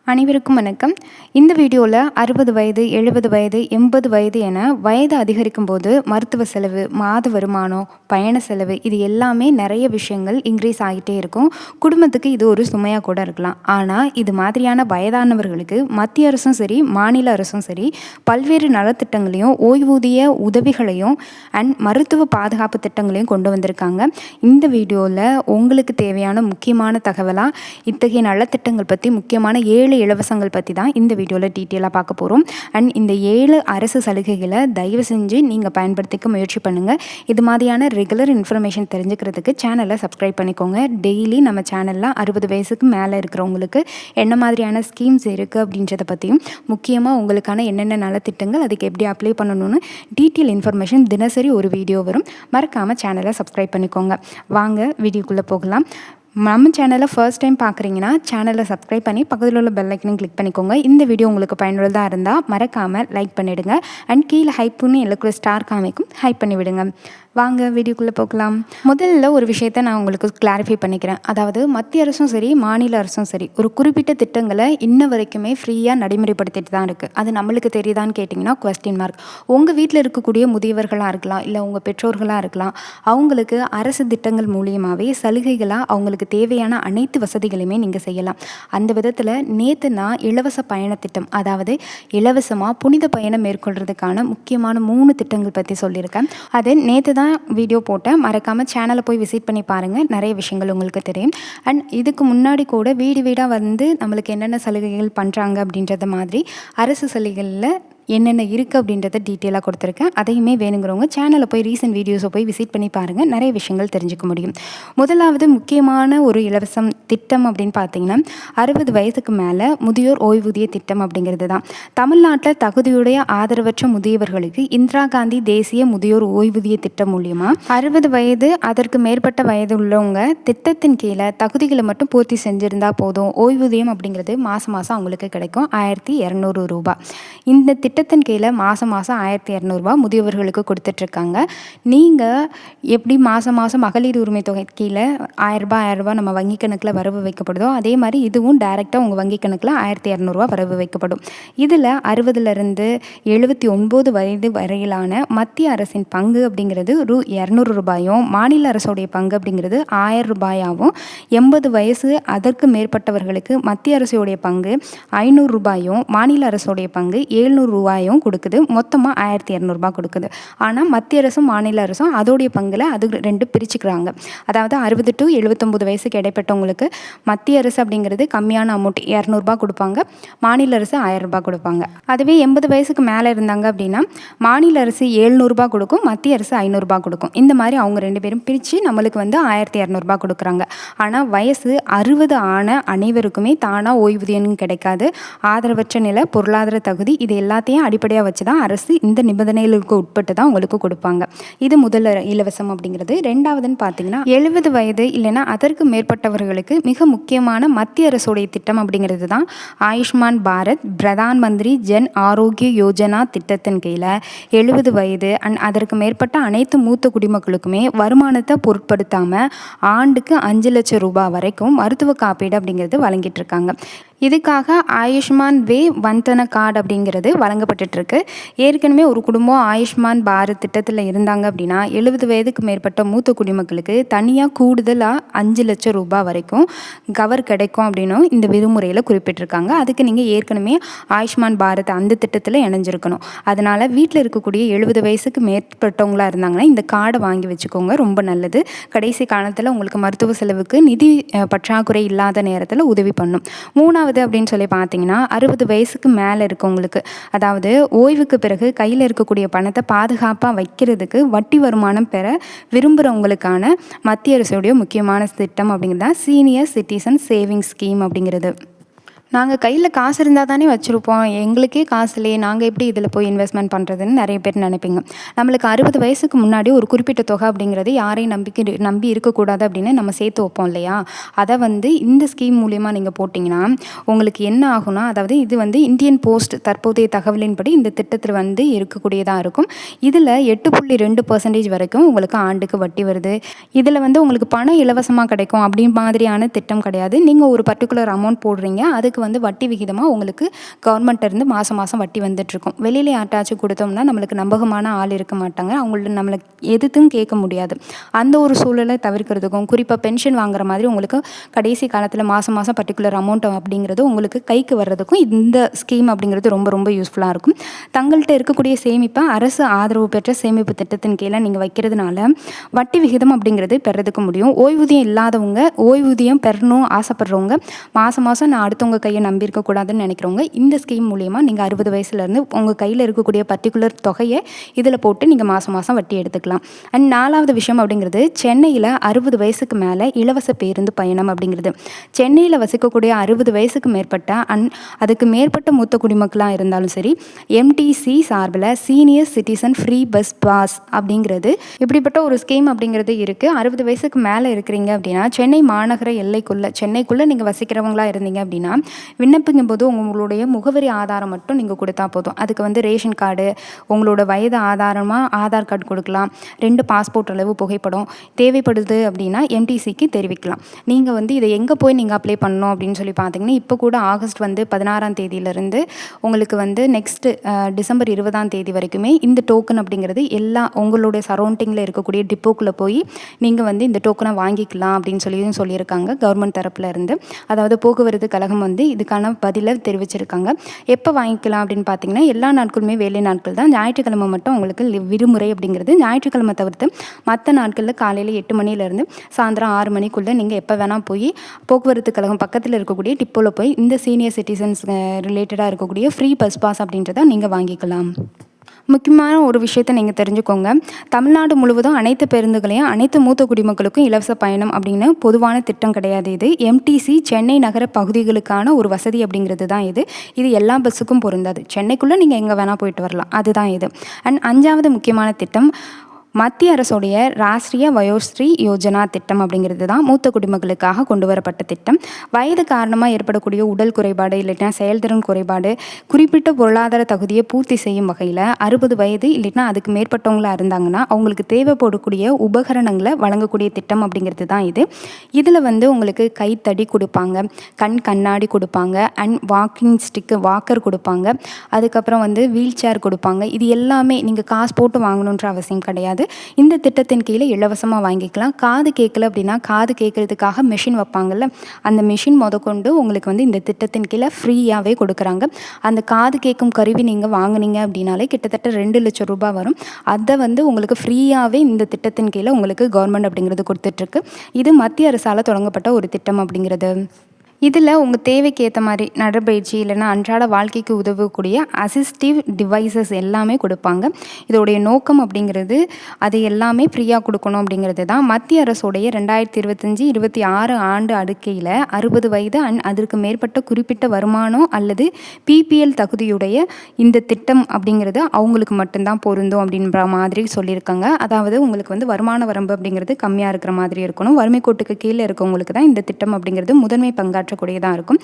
அனைவருக்கும் வணக்கம். இந்த வீடியோவில் 60 வயது, 70 வயது, 80 வயது என வயது அதிகரிக்கும் போது மருத்துவ செலவு, மாத வருமானம், பயண செலவு இது எல்லாமே நிறைய விஷயங்கள் இன்க்ரீஸ் ஆகிட்டே இருக்கும். குடும்பத்துக்கு இது ஒரு சுமையாக கூட இருக்கலாம். ஆனால் இது மாதிரியான வயதானவர்களுக்கு மத்திய அரசும் சரி, மாநில அரசும் சரி பல்வேறு நலத்திட்டங்களையும், ஓய்வூதிய உதவிகளையும் அண்ட் மருத்துவ பாதுகாப்பு திட்டங்களையும் கொண்டு வந்திருக்காங்க. இந்த வீடியோவில் உங்களுக்கு தேவையான முக்கியமான தகவலாக இத்தகைய நலத்திட்டங்கள் பற்றி முக்கியமான 7 இலவசங்கள் பற்றி தான் இந்த வீடியோவில் டீட்டெயிலாக பார்க்க போகிறோம். அண்ட் இந்த 7 அரசு சலுகைகளை தயவு செஞ்சு நீங்கள் பயன்படுத்திக்க முயற்சி பண்ணுங்கள். இது மாதிரியான ரெகுலர் இன்ஃபர்மேஷன் தெரிஞ்சுக்கிறதுக்கு சேனலை சப்ஸ்கிரைப் பண்ணிக்கோங்க. டெய்லி நம்ம சேனலில் 60 வயசுக்கு மேலே இருக்கிறவங்களுக்கு என்ன மாதிரியான ஸ்கீம்ஸ் இருக்குது அப்படின்றத பற்றியும், முக்கியமாக உங்களுக்கான என்னென்ன நலத்திட்டங்கள் அதுக்கு எப்படி அப்ளை பண்ணணும்னு டீட்டெயில் இன்ஃபர்மேஷன் தினசரி ஒரு வீடியோ வரும். மறக்காமல் சேனலை சப்ஸ்கிரைப் பண்ணிக்கோங்க. வாங்க வீடியோக்குள்ளே போகலாம். நம்ம சேனலை ஃபர்ஸ்ட் டைம் பார்க்குறீங்கன்னா சேனலை சப்ஸ்கிரைப் பண்ணி பக்கத்தில் உள்ள பெல் ஐக்கனையும் கிளிக் பண்ணிக்கோங்க. இந்த வீடியோ உங்களுக்கு பயனுள்ளதாக இருந்தால் மறக்காமல் லைக் பண்ணிவிடுங்க. அண்ட் கீழே ஹைப்புன்னு எல்லாருக்குள்ள ஸ்டார் காமிக்கும், ஹைப் பண்ணி விடுங்க. வாங்க வீடியோக்குள்ளே போகலாம். முதல்ல ஒரு விஷயத்தை நான் உங்களுக்கு கிளாரிஃபை பண்ணிக்கிறேன். அதாவது மத்திய அரசும் சரி, மாநில அரசும் சரி ஒரு குறிப்பிட்ட திட்டங்களை இன்ன வரைக்குமே ஃப்ரீயாக நடைமுறைப்படுத்திட்டு தான் இருக்குது. அது நம்மளுக்கு தெரியுதான்னு கேட்டிங்கன்னா கொஸ்டின் மார்க். உங்கள் வீட்டில் இருக்கக்கூடிய முதியவர்களாக இருக்கலாம், இல்லை உங்கள் பெற்றோர்களாக இருக்கலாம். அவங்களுக்கு அரசு திட்டங்கள் மூலியமாகவே சலுகைகளாக அவங்களுக்கு தேவையான அனைத்து வசதிகளையுமே நீங்கள் செய்யலாம். அந்த விதத்தில் நேற்று நான் இலவச பயண திட்டம், அதாவது இலவசமாக புனித பயணம் மேற்கொள்கிறதுக்கான முக்கியமான 3 திட்டங்கள் பற்றி சொல்லியிருக்கேன். அது நேற்று தான் வீடியோ போட்டேன். மறக்காமல் சேனலை போய் விசிட் பண்ணி பாருங்கள், நிறைய விஷயங்கள் உங்களுக்கு தெரியும். அண்ட் இதுக்கு முன்னாடி கூட வீடு வீடாக வந்து நம்மளுக்கு என்னென்ன சலுகைகள் பண்ணுறாங்க அப்படின்றத மாதிரி அரசு சலுகைகளில் என்னென்ன இருக்குது அப்படின்றத டீட்டெயிலாக கொடுத்துருக்கேன். அதையுமே வேணுங்கிறவங்க சேனலில் போய் ரீசெண்ட் வீடியோஸை போய் விசிட் பண்ணி பாருங்கள், நிறைய விஷயங்கள் தெரிஞ்சுக்க முடியும். முதலாவது முக்கியமான ஒரு இலவசம் திட்டம் அப்படின்னு பார்த்தீங்கன்னா 60 வயதுக்கு மேலே முதியோர் ஓய்வூதிய திட்டம் அப்படிங்கிறது தான். தமிழ்நாட்டில் தகுதியுடைய ஆதரவற்ற முதியவர்களுக்கு இந்திரா காந்தி தேசிய முதியோர் ஓய்வூதிய திட்டம் மூலியமாக 60 வயது அதற்கு மேற்பட்ட வயது உள்ளவங்க திட்டத்தின் கீழே தகுதிகளை மட்டும் பூர்த்தி செஞ்சுருந்தால் போதும், ஓய்வூதியம் அப்படிங்கிறது மாதம் மாதம் அவங்களுக்கு கிடைக்கும் 1200 ரூபாய். இந்த திட்டத்தின் கீழே மாதம் 1200 ரூபாய் முதியவர்களுக்கு கொடுத்துட்ருக்காங்க. நீங்கள் எப்படி மாதம் மகளிர் உரிமை தொகை கீழே 1000 ரூபாய் நம்ம வங்கி கணக்கில் வரவு வைக்கப்படுதோ, அதே மாதிரி இதுவும் டைரெக்டாக உங்கள் வங்கி கணக்கில் 1200 ரூபாய் வரவு வைக்கப்படும். இதில் 60லேருந்து 79 வயது வரையிலான மத்திய அரசின் பங்கு அப்படிங்கிறது 200 ரூபாயும், மாநில அரசுடைய பங்கு அப்படிங்கிறது 1000 ரூபாயாகவும், 80 வயசு அதற்கு மேற்பட்டவர்களுக்கு மத்திய அரசுடைய பங்கு 500 ரூபாயும், மாநில அரசுடைய பங்கு 700 ரூபாயும் கொடுக்குது. மொத்தமாக 1200 ரூபாய் கொடுக்குது. ஆனால் மத்திய அரசும் மாநில அரசும் அதோடைய பங்கில் அது 2 பிரிச்சுக்கிறாங்க. அதாவது 60 to 79 வயசுக்கு இடைப்பட்டவங்களுக்கு மத்திய அரசு அப்படிங்கிறது கம்மியான அமௌண்ட் 200 ரூபாய் கொடுப்பாங்க, மாநில அரசு 1000 ரூபாய் கொடுப்பாங்க. அதுவே 80 வயசுக்கு மேலே இருந்தாங்க அப்படின்னா மாநில அரசு 700 ரூபாய் கொடுக்கும், மத்திய அரசு 500 ரூபாய் கொடுக்கும். இந்த மாதிரி அவங்க 2 பேரும் பிரித்து நம்மளுக்கு வந்து 1200 ரூபாய் கொடுக்குறாங்க. ஆனால் வயசு 60 ஆன அனைவருக்குமே தானாக ஓய்வூதியம் கிடைக்காது. ஆதரவற்ற நிலை, பொருளாதார தகுதி இது எல்லாத்தையும் அடிப்படையாக வச்சு தான் அரசு இந்த நிபந்தனைகளுக்கு உட்பட்டு தான் உங்களுக்கு கொடுப்பாங்க. இது முதல் இலவசம் அப்படிங்கிறது. ரெண்டாவதுன்னு பார்த்தீங்கன்னா 70 வயது இல்லைன்னா அதற்கு மேற்பட்டவர்களுக்கு மிக முக்கியமான மத்திய அரசுடைய திட்டம் அப்படிங்கிறது தான் ஆயுஷ்மான் பாரத் பிரதான் மந்திரி ஜன் ஆரோக்கிய யோஜனா திட்டத்தின் கீழே 70 வயது அண்ட் அதற்கு மேற்பட்ட அனைத்து மூத்த குடிமக்களுக்குமே வருமானத்தை பொருட்படுத்தாமல் ஆண்டுக்கு 5 லட்சம் ரூபாய் வரைக்கும் மருத்துவ காப்பீடு அப்படிங்கிறது வழங்கிட்டு இருக்காங்க. இதுக்காக ஆயுஷ்மான் வே வந்தன கார்டு அப்படிங்கிறது வழங்கப்பட்டுருக்கு. ஏற்கனவே ஒரு குடும்பம் ஆயுஷ்மான் பாரத் திட்டத்தில் இருந்தாங்க அப்படின்னா 70 வயதுக்கு மேற்பட்ட மூத்த குடிமக்களுக்கு தனியாக கூடுதலாக 5 லட்சம் ரூபாய் வரைக்கும் கவர் கிடைக்கும் அப்படின்னும் இந்த விதிமுறையில் குறிப்பிட்டிருக்காங்க. அதுக்கு நீங்கள் ஏற்கனவே ஆயுஷ்மான் பாரத் அந்த திட்டத்தில் இணைஞ்சிருக்கணும். அதனால் வீட்டில் இருக்கக்கூடிய 70 வயசுக்கு மேற்பட்டவங்களாக இருந்தாங்கன்னா இந்த கார்டை வாங்கி வச்சுக்கோங்க, ரொம்ப நல்லது. கடைசி காலத்தில் உங்களுக்கு மருத்துவ செலவுக்கு நிதி பற்றாக்குறை இல்லாத நேரத்தில் உதவி பண்ணும். மூணாவது அப்படின்னு சொல்லி பார்த்தீங்கன்னா 60 வயசுக்கு மேலே இருக்கவங்களுக்கு, அதாவது ஓய்வுக்கு பிறகு கையில் இருக்கக்கூடிய பணத்தை பாதுகாப்பாக வைக்கிறதுக்கு வட்டி வருமானம் பெற விரும்புகிறவங்களுக்கான மத்திய அரசுடைய முக்கியமான திட்டம் அப்படிங்கிறது தான் சீனியர் சிட்டிசன் சேவிங்ஸ் ஸ்கீம் அப்படிங்கிறது. நாங்கள் கையில் காசு இருந்தால் தானே வச்சுருப்போம், எங்களுக்கே காசு இல்லையே, நாங்கள் எப்படி இதில் போய் இன்வெஸ்ட்மெண்ட் பண்ணுறதுன்னு நிறைய பேர் நினைப்பீங்க. நம்மளுக்கு 60 வயசுக்கு முன்னாடி ஒரு குறிப்பிட்ட தொகை அப்படிங்கிறது யாரையும் நம்பி இருக்கக்கூடாது அப்படின்னு நம்ம சேர்த்து வைப்போம் இல்லையா. அதை வந்து இந்த ஸ்கீம் மூலிமா நீங்கள் போட்டிங்கன்னா உங்களுக்கு என்ன ஆகும்னா, அதாவது இது வந்து இந்தியன் போஸ்ட் தற்போதைய தகவலின்படி இந்த திட்டத்தில் வந்து இருக்கக்கூடியதாக இருக்கும். இதில் 8.2% வரைக்கும் உங்களுக்கு ஆண்டுக்கு வட்டி வருது. இதில் வந்து உங்களுக்கு பணம் இலவசமாக கிடைக்கும் அப்படி மாதிரியான திட்டம் கிடையாது. நீங்கள் ஒரு பர்டிகுலர் அமௌண்ட் போடுறீங்க, அதுக்கு வந்து வட்டி விகிதமாக உங்களுக்கு கவர்மெண்ட்டிருந்து மாதம் மாதம் வட்டி வந்துட்டுருக்கும். வெளியில் யார்ட்டாச்சும் கொடுத்தோம்னா நம்மளுக்கு நம்பகமான ஆள் இருக்க மாட்டாங்க, அவங்கள்ட்ட நம்மளை எதுத்தும் கேட்க முடியாது. அந்த ஒரு சூழலை தவிர்க்கிறதுக்கும், குறிப்பாக பென்ஷன் வாங்குற மாதிரி உங்களுக்கு கடைசி காலத்தில் மாதம் மாதம் பர்டிகுலர் அமௌண்ட் அப்படிங்கிறது உங்களுக்கு கைக்கு வர்றதுக்கும் இந்த ஸ்கீம் அப்படிங்கிறது ரொம்ப ரொம்ப யூஸ்ஃபுல்லாக இருக்கும். தங்கள்கிட்ட இருக்கக்கூடிய சேமிப்பை அரசு ஆதரவு பெற்ற சேமிப்பு திட்டத்தின் கீழே நீங்கள் வைக்கிறதுனால வட்டி விகிதம் அப்படிங்கிறது பெறதுக்கு முடியும். ஓய்வூதியம் இல்லாதவங்க, ஓய்வூதியம் பெறணும் ஆசைப்படுறவங்க, மாதம் மாதம் நான் அடுத்தவங்க கையை நம்பி இருக்கக்கூடாதுன்னு நினைக்கிறவங்க இந்த ஸ்கீம் மூலிமா நீங்கள் 60 வயசுலேருந்து உங்கள் கையில் இருக்கக்கூடிய பர்டிகுலர் தொகையை இதில் போட்டு நீங்கள் மாதம் மாதம் வட்டி எடுத்துக்கலாம். அண்ட் 4வது விஷயம் அப்படிங்கிறது சென்னையில் 60 வயசுக்கு மேலே இலவச பேருந்து பயணம் அப்படிங்கிறது. சென்னையில் வசிக்கக்கூடிய 60 வயசுக்கு மேற்பட்ட அதுக்கு மேற்பட்ட மூத்த குடிமக்களாக இருந்தாலும் சரி, எம்டிசி சார்பில் senior citizen free bus pass அப்படிங்கிறது இப்படிப்பட்ட ஒரு ஸ்கீம் அப்படிங்கிறது இருக்குது. 60 வயசுக்கு மேலே இருக்கிறீங்க அப்படின்னா சென்னை மாநகர சென்னைக்குள்ளே நீங்கள் வசிக்கிறவங்களா இருந்தீங்க அப்படின்னா விண்ணப்பிக்கும் போது உங்களுடைய முகவரி ஆதாரம் மட்டும் நீங்கள் கொடுத்தா போதும். அதுக்கு வந்து ரேஷன் கார்டு, உங்களோட வயது ஆதாரமாக ஆதார் கார்டு கொடுக்கலாம், 2 பாஸ்போர்ட் அளவு புகைப்படம் தேவைப்படுது அப்படின்னா எம்டிசிக்கு தெரிவிக்கலாம். நீங்கள் வந்து இதை எங்கே போய் நீங்கள் அப்ளை பண்ணணும் அப்படின்னு சொல்லி பார்த்தீங்கன்னா, இப்போ கூட ஆகஸ்ட் வந்து 16ஆம் தேதியிலேருந்து உங்களுக்கு வந்து நெக்ஸ்ட்டு டிசம்பர் 20ஆம் தேதி வரைக்குமே இந்த டோக்கன் அப்படிங்கிறது எல்லா உங்களுடைய சரௌண்டிங்கில் இருக்கக்கூடிய டிப்போக்குள்ளே போய் நீங்கள் வந்து இந்த டோக்கனை வாங்கிக்கலாம் அப்படின்னு சொல்லியிருக்காங்க கவர்மெண்ட் தரப்பில் இருந்து. அதாவது போக்குவரத்து கழகம் வந்து இதுக்கான பதிலை தெரிவிச்சிருக்காங்க. எப்போ வாங்கிக்கலாம் அப்படின்னு பார்த்தீங்கன்னா, எல்லா நாட்களுமே வேலை நாட்கள் தான். ஞாயிற்றுக்கிழமை மட்டும் உங்களுக்கு விடுமுறை அப்படிங்கிறது. ஞாயிற்றுக்கிழமை தவிர்த்து மற்ற நாட்களில் காலையில் 8 மணிலேருந்து சாயந்தரம் 6 மணிக்குள்ளே நீங்கள் எப்போ வேணால் போய் போக்குவரத்து கழகம் பக்கத்தில் இருக்கக்கூடிய டிப்போவில் போய் இந்த சீனியர் சிட்டிசன்ஸ் ரிலேட்டடாக இருக்கக்கூடிய ஃப்ரீ பஸ் பாஸ் அப்படின்றத நீங்கள் வாங்கிக்கலாம். முக்கியமான ஒரு விஷயத்தை நீங்கள் தெரிஞ்சுக்கோங்க. தமிழ்நாடு முழுவதும் அனைத்து பேருந்துகளையும் அனைத்து மூத்த குடிமக்களுக்கும் இலவச பயணம் அப்படின்னு பொதுவான திட்டம் கிடையாது. இது எம்டிசி சென்னை நகர பகுதிகளுக்கான ஒரு வசதி அப்படிங்கிறது தான் இது. இது எல்லா பஸ்ஸுக்கும் பொருந்தாது. சென்னைக்குள்ளே நீங்கள் எங்கே வேணால் போயிட்டு வரலாம், அதுதான் இது. அண்ட் 5வது முக்கியமான திட்டம் மத்திய அரசுடைய ராஷ்ட்ரிய வயோஸ்ரீ யோஜனா திட்டம் அப்படிங்கிறது தான் மூத்த குடிமக்களுக்காக கொண்டு வரப்பட்ட திட்டம். வயது காரணமாக ஏற்படக்கூடிய உடல் குறைபாடு இல்லைன்னா செயல்திறன் குறைபாடு, குறிப்பிட்ட பொருளாதார தகுதியை பூர்த்தி செய்யும் வகையில் 60 வயது இல்லைன்னா அதுக்கு மேற்பட்டவங்களாக இருந்தாங்கன்னா அவங்களுக்கு தேவைப்படக்கூடிய உபகரணங்களை வழங்கக்கூடிய திட்டம் அப்படிங்கிறது தான் இது. இதில் வந்து உங்களுக்கு கைத்தடி கொடுப்பாங்க, கண்ணாடி கொடுப்பாங்க, அண்ட் வாக்கிங் ஸ்டிக்கு வாக்கர் கொடுப்பாங்க, அதுக்கப்புறம் வந்து வீல் சேர் கொடுப்பாங்க. இது எல்லாமே நீங்கள் காசு போட்டு வாங்கணுன்ற அவசியம் கிடையாது. இந்த திட்டத்தின் கீழே இலவசமாக வாங்கிக்கலாம். காது கேட்கல அப்படின்னா காது கேட்கறதுக்காக மெஷின் வைப்பாங்கல்ல, அந்த மெஷின் முதற்கொண்டு உங்களுக்கு வந்து இந்த திட்டத்தின் கீழே ஃப்ரீயாகவே கொடுக்குறாங்க. அந்த காது கேட்கும் கருவி நீங்கள் வாங்கினீங்க அப்படின்னாலே கிட்டத்தட்ட 2 லட்சம் ரூபாய் வரும். அதை வந்து உங்களுக்கு ஃப்ரீயாகவே இந்த திட்டத்தின் கீழே உங்களுக்கு கவர்மெண்ட் அப்படிங்கிறது கொடுத்துட்ருக்கு. இது மத்திய அரசால் தொடங்கப்பட்ட ஒரு திட்டம் அப்படிங்கிறது. இதில் உங்கள் தேவைக்கு ஏற்ற மாதிரி நடைப்பயிற்சி இல்லைன்னா அன்றாட வாழ்க்கைக்கு உதவக்கூடிய அசிஸ்டிவ் டிவைசஸ் எல்லாமே கொடுப்பாங்க. இதோடைய நோக்கம் அப்படிங்கிறது அது எல்லாமே ஃப்ரீயாக கொடுக்கணும் அப்படிங்கிறது தான். மத்திய அரசுடைய 2025-26 ஆண்டு அடுக்கையில் 60 வயது அண்ட் அதற்கு மேற்பட்ட குறிப்பிட்ட வருமானம் அல்லது பிபிஎல் தகுதியுடைய இந்த திட்டம் அப்படிங்கிறது அவங்களுக்கு மட்டும்தான் பொருந்தும் அப்படின்ற மாதிரி சொல்லியிருக்காங்க. அதாவது உங்களுக்கு வந்து வருமான வரம்பு அப்படிங்கிறது கம்மியாக இருக்கிற மாதிரி இருக்கணும். வறுமை கோட்டுக்கு கீழே இருக்கவங்களுக்கு தான் இந்த திட்டம் அப்படிங்கிறது முதன்மை பங்காற்றக்கூடியதாக இருக்கும்.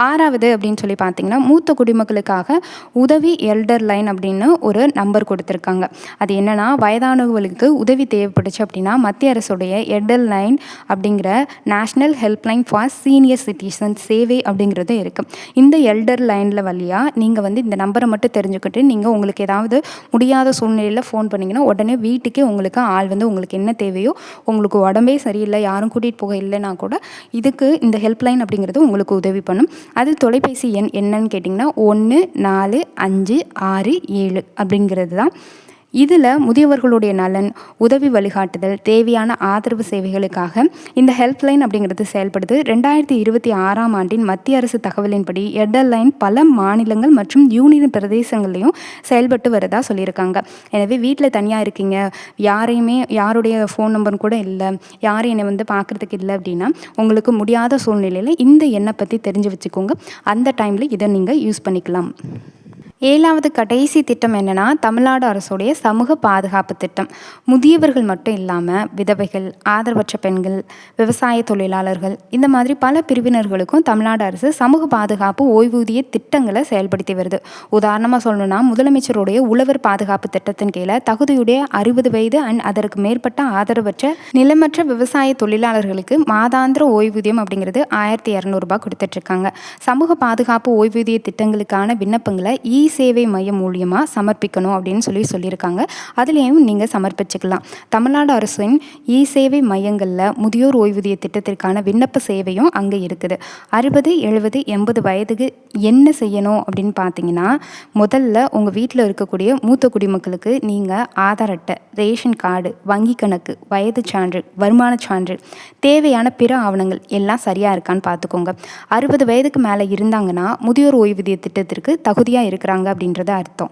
6வது அப்படின்னு சொல்லி பார்த்தீங்கன்னா, மூத்த குடிமக்களுக்காக உதவி எல்டர் லைன் அப்படின்னு ஒரு நம்பர் கொடுத்துருக்காங்க. அது என்னன்னா, வயதானவர்களுக்கு உதவி தேவைப்பட்டுச்சு அப்படின்னா மத்திய அரசுடைய எல்டர் லைன் அப்படிங்கிற national helpline for senior citizen சேவை அப்படிங்கிறது இருக்குது. இந்த எல்டர் லைனில் வழியாக நீங்கள் வந்து இந்த நம்பரை மட்டும் தெரிஞ்சுக்கிட்டு நீங்கள் உங்களுக்கு ஏதாவது முடியாத சூழ்நிலையில் ஃபோன் பண்ணிங்கன்னா உடனே வீட்டுக்கே உங்களுக்கு ஆள் வந்து உங்களுக்கு என்ன தேவையோ, உங்களுக்கு உடம்பே சரியில்லை, யாரும் கூட்டிகிட்டு போக இல்லைன்னா கூட இதுக்கு இந்த ஹெல்ப்லைன் அப்படிங்கிறது உங்களுக்கு உதவி பண்ணும். அது தொலைபேசி எண் என்னன்னு கேட்டிங்கன்னா 145667 அப்படிங்கிறது தான். இதில் முதியவர்களுடைய நலன், உதவி வழிகாட்டுதல், தேவையான ஆதரவு சேவைகளுக்காக இந்த ஹெல்ப்லைன் அப்படிங்கிறது செயல்படுது. 2026ஆம் ஆண்டின் மத்திய அரசு தகவலின்படி எல்டர் லைன் பல மாநிலங்கள் மற்றும் யூனியன் பிரதேசங்கள்லையும் செயல்பட்டு வரதா சொல்லியிருக்காங்க. எனவே வீட்டில் தனியாக இருக்கீங்க, யாருடைய ஃபோன் நம்பர் கூட இல்லை, யாரும் என்னை வந்து பார்க்குறதுக்கு இல்லை அப்படின்னா உங்களுக்கு முடியாத சூழ்நிலையில் இந்த எண்ணை பற்றி தெரிஞ்சு வச்சுக்கோங்க. அந்த டைமில் இதை நீங்கள் யூஸ் பண்ணிக்கலாம். 7வது கடைசி திட்டம் என்னன்னா, தமிழ்நாடு அரசுடைய சமூக பாதுகாப்பு திட்டம். முதியவர்கள் மட்டும் இல்லாமல் விதவைகள், ஆதரவற்ற பெண்கள், விவசாய தொழிலாளர்கள் இந்த மாதிரி பல பிரிவினர்களுக்கும் தமிழ்நாடு அரசு சமூக பாதுகாப்பு ஓய்வூதிய திட்டங்களை செயல்படுத்தி வருது. உதாரணமாக சொல்லணும்னா, முதலமைச்சருடைய உழவர் பாதுகாப்பு திட்டத்தின் கீழே தகுதியுடைய 60 வயது அண்ட் அதற்கு மேற்பட்ட ஆதரவற்ற நிலமற்ற விவசாய தொழிலாளர்களுக்கு மாதாந்திர ஓய்வூதியம் அப்படிங்கிறது 1200 ரூபாய் கொடுத்துட்ருக்காங்க. சமூக பாதுகாப்பு ஓய்வூதிய திட்டங்களுக்கான விண்ணப்பங்களை சேவை மையம் மூலியமாக சமர்ப்பிக்கணும் அப்படின்னு சொல்லியிருக்காங்க. அதுலேயும் நீங்கள் சமர்ப்பிச்சுக்கலாம். தமிழ்நாடு அரசின் சேவை மையங்களில் முதியோர் ஓய்வூதிய திட்டத்திற்கான விண்ணப்ப சேவையும் அங்கே இருக்குது. 60, 70, 80 வயதுக்கு என்ன செய்யணும் அப்படின்னு பார்த்தீங்கன்னா, முதல்ல உங்கள் வீட்டில் இருக்கக்கூடிய மூத்த குடிமக்களுக்கு நீங்கள் ஆதார் அட்டை, ரேஷன் கார்டு, வங்கி கணக்கு, வயது சான்று, வருமான சான்று, தேவையான பிற ஆவணங்கள் எல்லாம் சரியாக இருக்கான்னு பார்த்துக்கோங்க. 60 வயதுக்கு மேலே இருந்தாங்கன்னா முதியோர் ஓய்வூதிய திட்டத்திற்கு தகுதியாக இருக்கிறாங்க அப்படின்றத அர்த்தம்.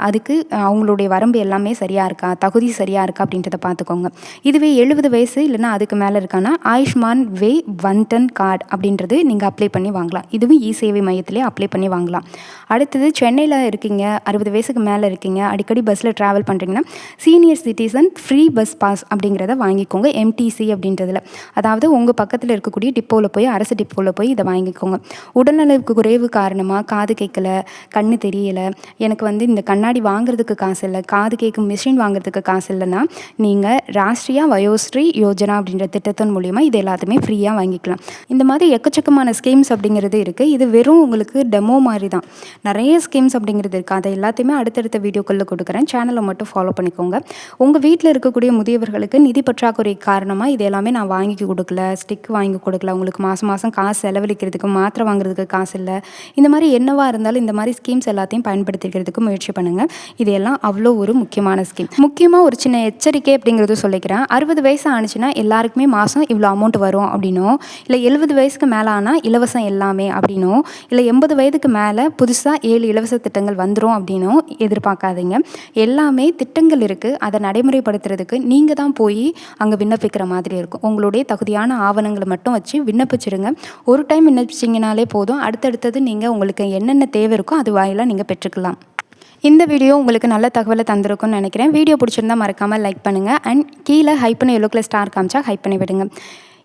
அதுக்கு அவங்களுடைய வரம்பு எல்லாமே சரியாக இருக்கா, தகுதி சரியாக இருக்கா அப்படின்றத பார்த்துக்கோங்க. இதுவே 70 வயசு இல்லைன்னா அதுக்கு மேலே இருக்கானா ஆயுஷ்மான் வே வன்தன் கார்டு அப்படின்றது நீங்கள் அப்ளை பண்ணி வாங்கலாம். இதுவும் சேவை மையத்திலே அப்ளை பண்ணி வாங்கலாம். அடுத்தது சென்னையில் இருக்கீங்க, 60 வயசுக்கு மேலே இருக்கீங்க, அடிக்கடி பஸ்ஸில் ட்ராவல் பண்ணுறீங்கன்னா senior citizen free bus pass அப்படிங்கிறத வாங்கிக்கோங்க. எம்டிசி அப்படின்றதுல, அதாவது உங்கள் பக்கத்தில் இருக்கக்கூடிய டிப்போவில் போய், அரசு டிப்போவில் போய் இதை வாங்கிக்கோங்க. உடல்நலக்கு குறைவு காரணமாக காது கேட்கல, கண்ணு தெரியலை, எனக்கு இந்த கண்ணாடி வாங்குறதுக்கு காசு இல்லை, காது கேட்கும் மிஷின் வாங்குறதுக்கு காசு இல்லைன்னா நீங்கள் ராஷ்ட்ரியா வயோஸ்ரீ யோஜனா அப்படின்ற திட்டத்தின் மூலிமா இது எல்லாத்தையுமே ஃப்ரீயாக வாங்கிக்கலாம். இந்த மாதிரி எக்கச்சக்கமான ஸ்கீம்ஸ் அப்படிங்கிறது இருக்குது. இது வெறும் உங்களுக்கு டெமோ மாதிரி தான். நிறைய ஸ்கீம்ஸ் அப்படிங்கிறது இருக்குது. அதை எல்லாத்தையுமே அடுத்தடுத்த வீடியோக்களில் கொடுக்குறேன். சேனலை மட்டும் ஃபாலோ பண்ணிக்கோங்க. உங்கள் வீட்டில் இருக்கக்கூடிய முதியவர்களுக்கு நிதி பற்றாக்குறை காரணமாக இது எல்லாமே நான் வாங்கி கொடுக்கல, ஸ்டிக் வாங்கி கொடுக்கல, உங்களுக்கு மாதம் மாதம் காசு செலவழிக்கிறதுக்கு, மாத்திரை வாங்குறதுக்கு காசு இல்லை, இந்த மாதிரி என்னவா இருந்தாலும் இந்த மாதிரி ஸ்கீம்ஸ் எல்லாத்தையும் பயன்படுத்திக்கிறதுக்கு முயற்சி பண்ணுங்கள். இதெல்லாம் அவ்வளோ ஒரு முக்கியமான ஸ்கீம். முக்கியமாக ஒரு சின்ன எச்சரிக்கை அப்படிங்கிறது சொல்லிக்கிறேன். 60 வயசு ஆனிச்சுன்னா எல்லாருக்குமே மாதம் இவ்வளோ அமௌண்ட் வரும் அப்படின்னும், இல்லை 70 வயசுக்கு மேலே ஆனால் இலவசம் எல்லாமே அப்படின்னும், இல்லை 80 வயதுக்கு மேலே புதுசாக 7 இலவச திட்டங்கள் வந்துடும் அப்படின்னும் எதிர்பார்க்காதீங்க. எல்லாமே திட்டங்கள் இருக்குது. அதை நடைமுறைப்படுத்துறதுக்கு நீங்கள் தான் போய் அங்கே விண்ணப்பிக்கிற மாதிரி இருக்கும். உங்களுடைய தகுதியான ஆவணங்களை மட்டும் வச்சு விண்ணப்பிச்சிருங்க. ஒரு டைம் விண்ணப்பிச்சிங்கனாலே போதும். அடுத்தடுத்தது நீங்கள் உங்களுக்கு என்னென்ன தேவை இருக்கோ அது வாயிலாக நீங்கள் பெற்றுக்கலாம். இந்த வீடியோ உங்களுக்கு நல்ல தகவலை தந்திருக்கும்னு நினைக்கிறேன். வீடியோ பிடிச்சிருந்தா மறக்காமல் லைக் பண்ணுங்கள். அண்ட் கீழே ஹைப் பண்ணி எல்லோ கலர் ஸ்டார் காமிச்சா ஹைப் பண்ணி விடுங்க.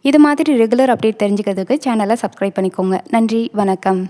இது மாதிரி ரெகுலர் அப்டேட் தெரிஞ்சுக்கிறதுக்கு சேனலை சப்ஸ்கிரைப் பண்ணிக்கோங்க. நன்றி, வணக்கம்.